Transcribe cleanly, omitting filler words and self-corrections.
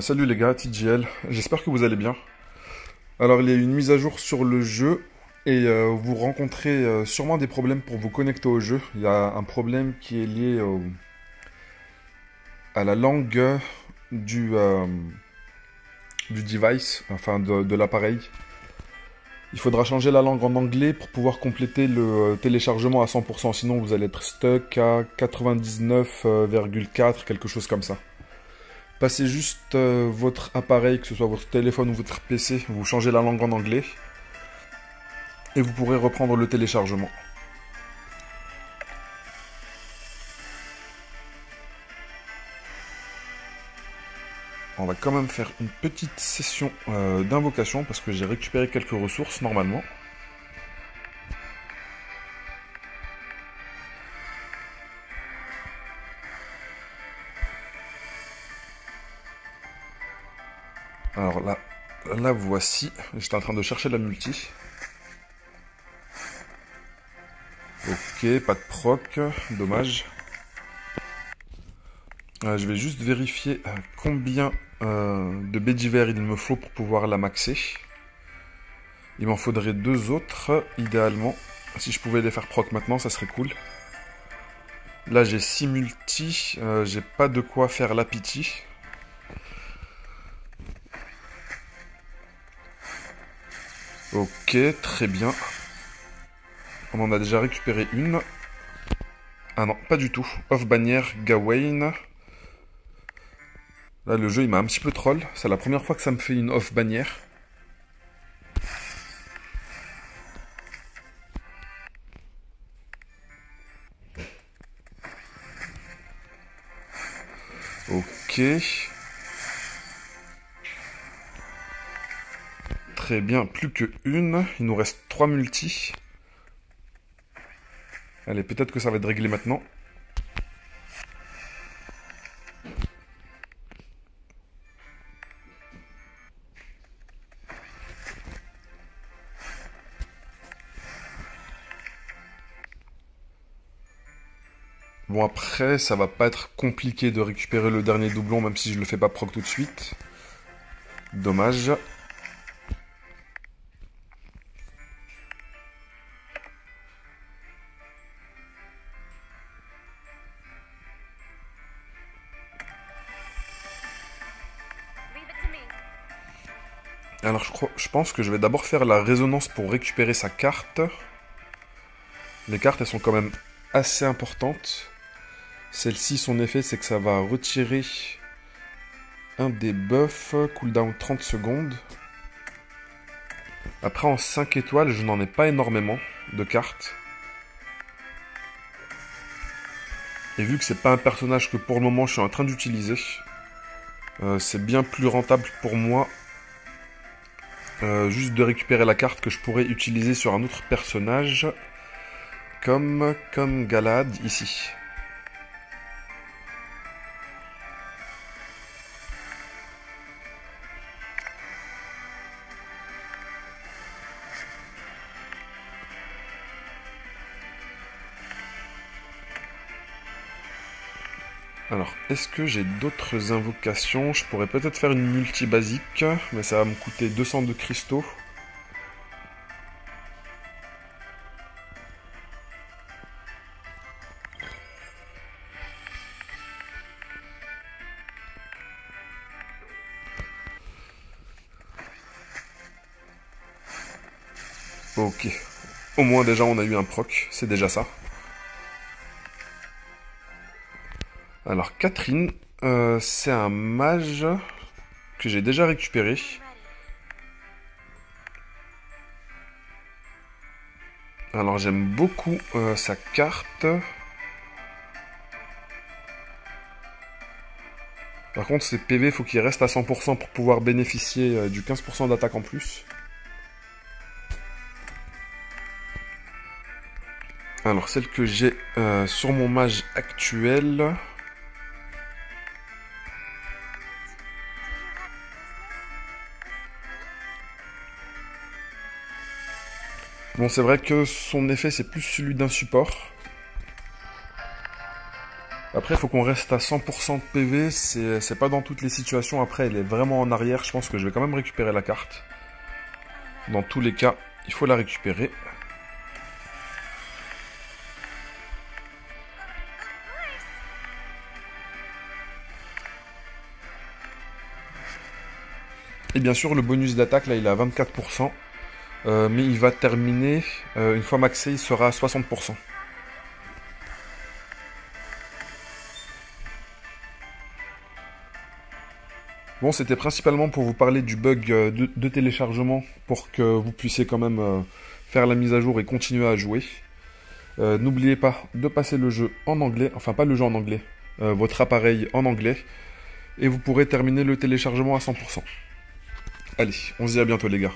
Salut les gars, TGL, j'espère que vous allez bien. Alors il y a une mise à jour sur le jeu et vous rencontrez sûrement des problèmes pour vous connecter au jeu. Il y a un problème qui est lié à la langue du, euh, du device, enfin de l'appareil. Il faudra changer la langue en anglais pour pouvoir compléter le téléchargement à 100%, sinon vous allez être stuck à 99,4, quelque chose comme ça. Passez juste votre appareil, que ce soit votre téléphone ou votre PC, vous changez la langue en anglais et vous pourrez reprendre le téléchargement. On va quand même faire une petite session d'invocation parce que j'ai récupéré quelques ressources normalement. Alors là voici, j'étais en train de chercher la multi. Ok, pas de proc, dommage. Je vais juste vérifier combien de baies d'hiver il me faut pour pouvoir la maxer. Il m'en faudrait deux autres, idéalement. Si je pouvais les faire proc maintenant, ça serait cool. Là, j'ai 6 multi, j'ai pas de quoi faire la pity. Ok, très bien. On en a déjà récupéré une. Ah non, pas du tout. Off bannière, Gawain. Là, le jeu, il m'a un petit peu troll. C'est la première fois que ça me fait une off bannière. Ok. Très bien, plus que une. Il nous reste 3 multi. Allez, peut-être que ça va être réglé maintenant. Bon, après, ça va pas être compliqué de récupérer le dernier doublon, même si je le fais pas proc tout de suite. Dommage. Alors, je pense que je vais d'abord faire la résonance pour récupérer sa carte. Les cartes, elles sont quand même assez importantes. Celle-ci, son effet, c'est que ça va retirer un des buffs, cooldown 30 secondes. Après, en 5 étoiles, je n'en ai pas énormément de cartes. Et vu que c'est pas un personnage que pour le moment je suis en train d'utiliser, c'est bien plus rentable pour moi juste de récupérer la carte que je pourrais utiliser sur un autre personnage, comme Galad ici. Alors, est-ce que j'ai d'autres invocations? Je pourrais peut-être faire une multi basique, mais ça va me coûter 200 de cristaux. Ok. Au moins déjà on a eu un proc, c'est déjà ça. Alors Catherine, c'est un mage que j'ai déjà récupéré. Alors j'aime beaucoup sa carte. Par contre ses PV faut qu'il reste à 100% pour pouvoir bénéficier du 15% d'attaque en plus. Alors celle que j'ai sur mon mage actuel. Bon, c'est vrai que son effet, c'est plus celui d'un support. Après, il faut qu'on reste à 100% de PV. C'est pas dans toutes les situations. Après, elle est vraiment en arrière. Je pense que je vais quand même récupérer la carte. Dans tous les cas, il faut la récupérer. Et bien sûr, le bonus d'attaque, là, il est à 24%. Mais il va terminer, une fois maxé, il sera à 60%. Bon, c'était principalement pour vous parler du bug de téléchargement, pour que vous puissiez quand même faire la mise à jour et continuer à jouer. N'oubliez pas de passer le jeu en anglais, enfin pas le jeu en anglais, votre appareil en anglais, et vous pourrez terminer le téléchargement à 100%. Allez, on se dit à bientôt les gars.